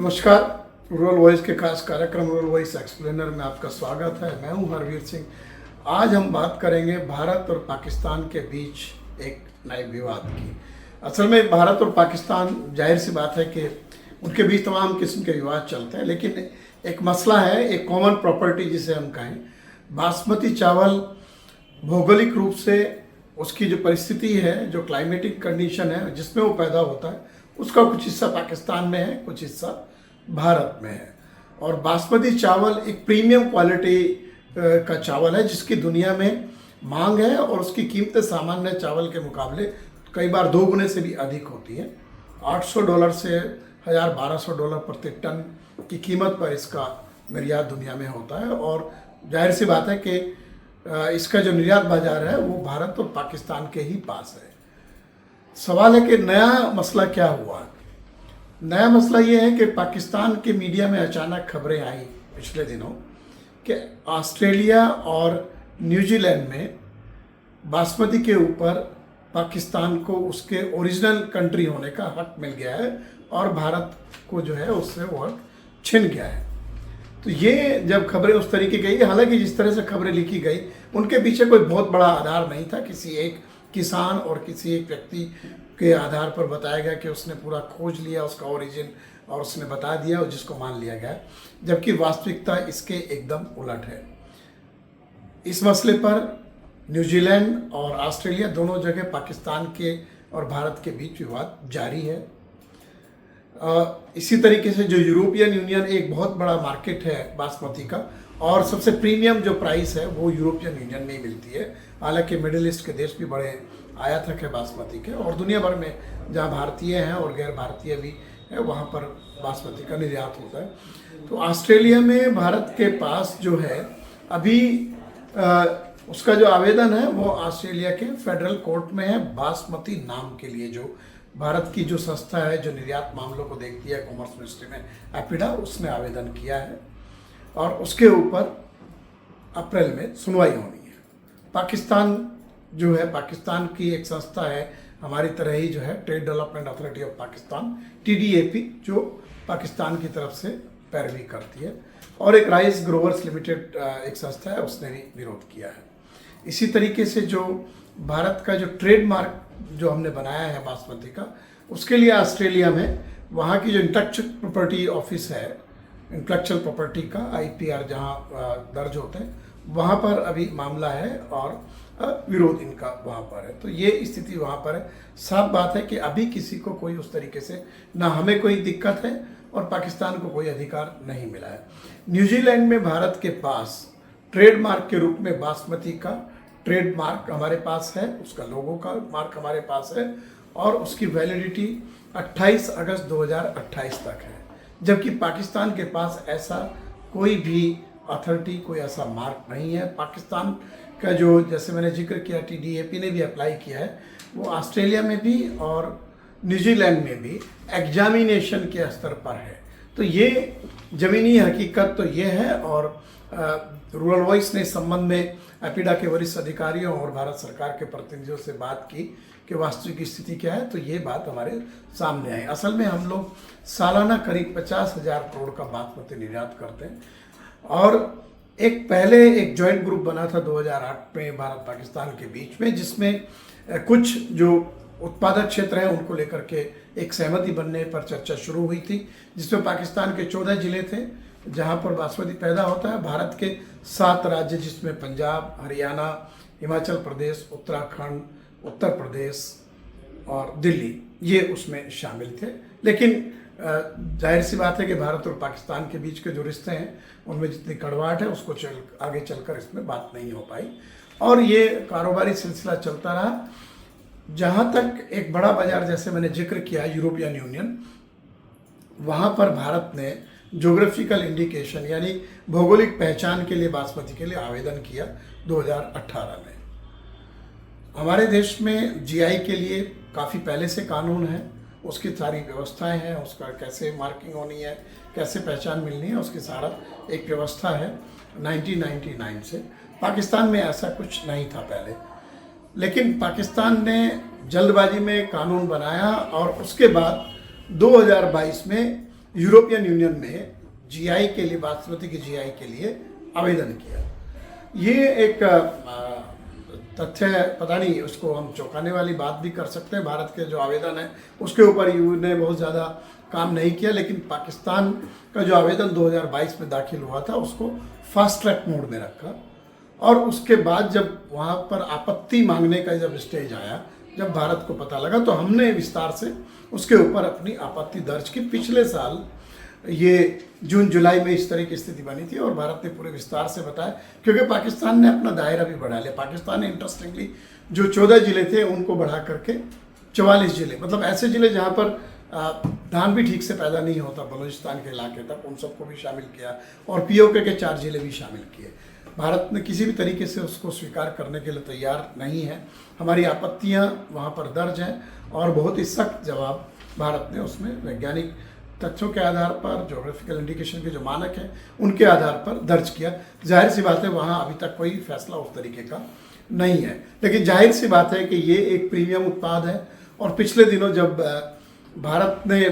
नमस्कार। Rural voice के खास कार्यक्रम रूरल वॉइस एक्सप्लेनर में आपका स्वागत है। मैं हूं हरवीर सिंह। आज हम बात करेंगे भारत और पाकिस्तान के बीच एक नए विवाद की। असल में भारत और पाकिस्तान, जाहिर सी बात है कि उनके बीच तमाम किस्म के विवाद चलते हैं, लेकिन एक मसला है, एक कॉमन प्रॉपर्टी जिसे हम कहें। बासमती चावल भौगोलिक रूप से उसकी जो परिस्थिति है, जो क्लाइमेटिक कंडीशन है जिसमें वो पैदा होता है, उसका कुछ हिस्सा पाकिस्तान में है, कुछ हिस्सा भारत में है। और बासमती चावल एक प्रीमियम क्वालिटी का चावल है जिसकी दुनिया में मांग है और उसकी कीमतें सामान्य चावल के मुकाबले कई बार 2 गुने से भी अधिक होती है। $800 से $1200 प्रति टन की कीमत पर इसका निर्यात दुनिया में होता है। और जाहिर सी बात है कि इसका जो निर्यात बाजार है वो भारत और पाकिस्तान के ही पास है। सवाल है कि नया मसला क्या हुआ। नया मसला ये है कि पाकिस्तान के मीडिया में अचानक खबरें आई पिछले दिनों कि ऑस्ट्रेलिया और न्यूजीलैंड में बासमती के ऊपर पाकिस्तान को उसके ओरिजिनल कंट्री होने का हक मिल गया है और भारत को जो है उससे वो हक छिन गया है। तो ये जब खबरें उस तरीके गई, हालांकि जिस तरह से खबरें लिखी गई उनके पीछे कोई बहुत बड़ा आधार नहीं था। किसी एक किसान और किसी एक व्यक्ति के आधार पर बताया गया कि उसने पूरा खोज लिया उसका ओरिजिन और उसने बता दिया और जिसको मान लिया गया, जबकि वास्तविकता इसके एकदम उलट है। इस मसले पर न्यूजीलैंड और ऑस्ट्रेलिया दोनों जगह पाकिस्तान के और भारत के बीच विवाद जारी है। इसी तरीके से जो यूरोपियन यूनियन एक बहुत बड़ा मार्केट है बासमती का, और सबसे प्रीमियम जो प्राइस है वो यूरोपियन यूनियन में ही मिलती है। हालांकि मिडिल ईस्ट के देश भी बड़े आयातक है बासमती के, और दुनिया भर में जहाँ भारतीय हैं और गैर भारतीय भी है वहाँ पर बासमती का निर्यात होता है। तो ऑस्ट्रेलिया में भारत के पास जो है अभी उसका जो आवेदन है वो ऑस्ट्रेलिया के फेडरल कोर्ट में है। बासमती नाम के लिए जो भारत की जो संस्था है जो निर्यात मामलों को देखती है, कॉमर्स मिनिस्ट्री में, एपिडा, उसने आवेदन किया है और उसके ऊपर अप्रैल में सुनवाई होनी है। पाकिस्तान जो है, पाकिस्तान की एक संस्था है हमारी तरह ही जो है, trade development authority of Pakistan, TDAP, जो पाकिस्तान की तरफ से पैरवी करती है, और एक राइस ग्रोवर्स लिमिटेड एक संस्था है, उसने भी विरोध किया है। इसी तरीके से जो भारत का जो ट्रेडमार्क जो हमने बनाया है बासमती का, उसके लिए ऑस्ट्रेलिया में वहाँ की जो इंटेलेक्चुअल प्रॉपर्टी ऑफिस है, इंटेलेक्चुअल प्रॉपर्टी का IPR जहाँ दर्ज होते हैं, वहाँ पर अभी मामला है और विरोध इनका वहाँ पर है। तो ये स्थिति वहाँ पर है। साफ बात है कि अभी किसी को कोई उस तरीके से, ना हमें कोई दिक्कत है और पाकिस्तान को कोई अधिकार नहीं मिला है। न्यूजीलैंड में भारत के पास ट्रेडमार्क के रूप में बासमती का ट्रेडमार्क हमारे पास है, उसका लोगो का मार्क हमारे पास है और उसकी वैलिडिटी 28 अगस्त 2028 तक है, जबकि पाकिस्तान के पास ऐसा कोई भी अथॉरिटी, कोई ऐसा मार्क नहीं है। पाकिस्तान का जो, जैसे मैंने जिक्र किया, TDAP ने भी अप्लाई किया है, वो ऑस्ट्रेलिया में भी और न्यूजीलैंड में भी एग्जामिनेशन के स्तर पर है। तो ये ज़मीनी हकीकत तो ये है। और रूरल वॉइस ने इस संबंध में एपिडा के वरिष्ठ अधिकारियों और भारत सरकार के प्रतिनिधियों से बात की कि वास्तविक स्थिति क्या है, तो ये बात हमारे सामने आई। असल में हम लोग सालाना करीब 50,000 करोड़ का बासमती निर्यात करते हैं। और पहले एक जॉइंट ग्रुप बना था 2008 में भारत पाकिस्तान के बीच में, जिसमें कुछ जो उत्पादक क्षेत्र हैं उनको लेकर के एक सहमति बनने पर चर्चा शुरू हुई थी, जिसमें पाकिस्तान के 14 जिले थे जहां पर बासमती पैदा होता है। भारत के 7 राज्य, जिसमें पंजाब, हरियाणा, हिमाचल प्रदेश, उत्तराखंड, उत्तर प्रदेश और दिल्ली, ये उसमें शामिल थे। लेकिन जाहिर सी बात है कि भारत और पाकिस्तान के बीच के जो रिश्ते हैं उनमें जितनी कड़वाहट है उसको आगे चलकर इसमें बात नहीं हो पाई और ये कारोबारी सिलसिला चलता रहा। जहाँ तक एक बड़ा बाजार, जैसे मैंने जिक्र किया, यूरोपियन यूनियन, वहाँ पर भारत ने ज्योग्राफिकल इंडिकेशन यानी भौगोलिक पहचान के लिए बासमती के लिए आवेदन किया 2018 में। हमारे देश में GI के लिए काफ़ी पहले से कानून है, उसकी सारी व्यवस्थाएं हैं, उसका कैसे मार्किंग होनी है, कैसे पहचान मिलनी है, उसकी सारा एक व्यवस्था है 1999 से। पाकिस्तान में ऐसा कुछ नहीं था पहले, लेकिन पाकिस्तान ने जल्दबाजी में कानून बनाया और उसके बाद 2022 में यूरोपियन यूनियन में जीआई के लिए, बासमती की जीआई के लिए आवेदन किया। ये एक तथ्य है, पता नहीं उसको हम चौंकाने वाली बात भी कर सकते हैं। भारत के जो आवेदन है उसके ऊपर यूएन ने बहुत ज़्यादा काम नहीं किया, लेकिन पाकिस्तान का जो आवेदन 2022 में दाखिल हुआ था उसको फास्ट ट्रैक मोड में रखा। और उसके बाद जब वहाँ पर आपत्ति मांगने का जब स्टेज आया, जब भारत को पता लगा, तो हमने विस्तार से उसके ऊपर अपनी आपत्ति दर्ज की। पिछले साल ये जून जुलाई में इस तरह की स्थिति बनी थी और भारत ने पूरे विस्तार से बताया, क्योंकि पाकिस्तान ने अपना दायरा भी बढ़ा लिया। पाकिस्तान ने इंटरेस्टिंगली जो 14 जिले थे उनको बढ़ा करके 44 जिले, मतलब ऐसे जिले जहाँ पर धान भी ठीक से पैदा नहीं होता, बलूचिस्तान के इलाके तक, उन सबको भी शामिल किया और पीओके के 4 जिले भी शामिल किए। भारत ने किसी भी तरीके से उसको स्वीकार करने के लिए तैयार नहीं है। हमारी आपत्तियां वहाँ पर दर्ज हैं और बहुत ही सख्त जवाब भारत ने उसमें वैज्ञानिक तथ्यों के आधार पर, ज्योग्राफिकल इंडिकेशन के जो मानक हैं उनके आधार पर दर्ज किया। जाहिर सी बात है वहाँ अभी तक कोई फैसला उस तरीके का नहीं है, लेकिन जाहिर सी बात है कि ये एक प्रीमियम उत्पाद है। और पिछले दिनों जब भारत ने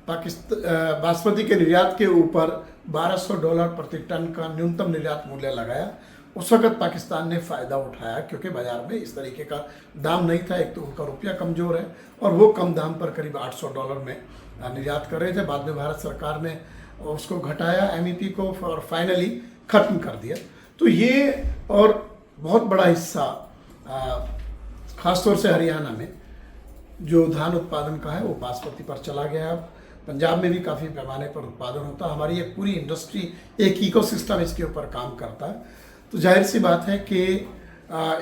बासमती के निर्यात के ऊपर $1200 प्रति टन का न्यूनतम निर्यात मूल्य लगाया, उस वक्त पाकिस्तान ने फ़ायदा उठाया, क्योंकि बाज़ार में इस तरीके का दाम नहीं था। एक तो उनका रुपया कमज़ोर है और वो कम दाम पर करीब $800 में निर्यात कर रहे थे। बाद में भारत सरकार ने उसको घटाया एमईपी को और फाइनली ख़त्म कर दिया। तो ये और बहुत बड़ा हिस्सा ख़ासतौर से हरियाणा में जो धान उत्पादन का है वो बासमती पर चला गया। अब पंजाब में भी काफ़ी पैमाने पर उत्पादन होता है। हमारी एक पूरी इंडस्ट्री, एक इकोसिस्टम इसके ऊपर काम करता है। तो जाहिर सी बात है कि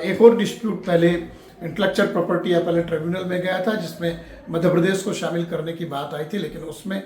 एक और डिस्प्यूट पहले इंटेलेक्चुअल प्रॉपर्टी अपीलेट ट्रिब्यूनल में गया था, जिसमें मध्य प्रदेश को शामिल करने की बात आई थी, लेकिन उसमें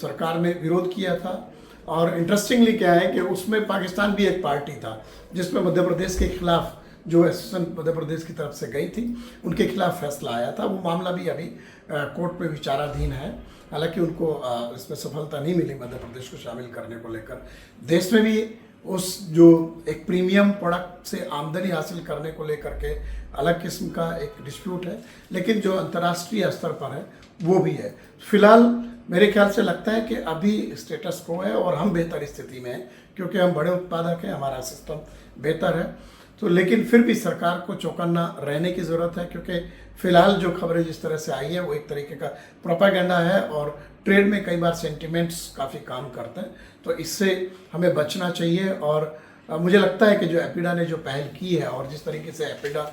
सरकार ने विरोध किया था। और इंटरेस्टिंगली क्या है कि उसमें पाकिस्तान भी एक पार्टी था, जिसमें मध्य प्रदेश के खिलाफ जो एसोसिएशन मध्य प्रदेश की तरफ से गई थी उनके खिलाफ फैसला आया था। वो मामला भी अभी कोर्ट में विचाराधीन है। हालांकि उनको इसमें सफलता नहीं मिली मध्य प्रदेश को शामिल करने को लेकर। देश में भी उस जो एक प्रीमियम प्रोडक्ट से आमदनी हासिल करने को लेकर के अलग किस्म का एक डिस्प्यूट है, लेकिन जो अंतर्राष्ट्रीय स्तर पर है वो भी है। फिलहाल मेरे ख्याल से लगता है कि अभी स्टेटस को है और हम बेहतर स्थिति में हैं, क्योंकि हम बड़े उत्पादक हैं, हमारा सिस्टम बेहतर है। तो लेकिन फिर भी सरकार को चौकन्ना रहने की ज़रूरत है, क्योंकि फ़िलहाल जो खबरें जिस तरह से आई है वो एक तरीके का प्रोपागेंडा है और ट्रेड में कई बार सेंटिमेंट्स काफ़ी काम करते हैं। तो इससे हमें बचना चाहिए। और मुझे लगता है कि जो एपिडा ने जो पहल की है और जिस तरीके से एपिडा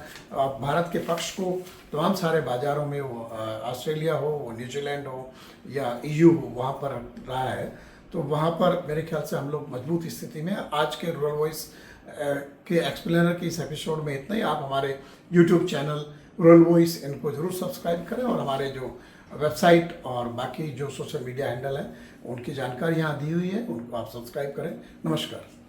भारत के पक्ष को तमाम सारे बाज़ारों में, वो ऑस्ट्रेलिया हो, वो न्यूजीलैंड हो या EU हो, वहाँ पर रहा है, तो वहाँ पर मेरे ख्याल से हम लोग मजबूत स्थिति में। आज के रूरल वॉइस के एक्सप्लेनर के इस एपिसोड में इतना ही। आप हमारे YouTube चैनल रूरल वॉइस इनको ज़रूर सब्सक्राइब करें और हमारे जो वेबसाइट और बाकी जो सोशल मीडिया हैंडल हैं उनकी जानकारी यहाँ दी हुई है, उनको आप सब्सक्राइब करें। नमस्कार।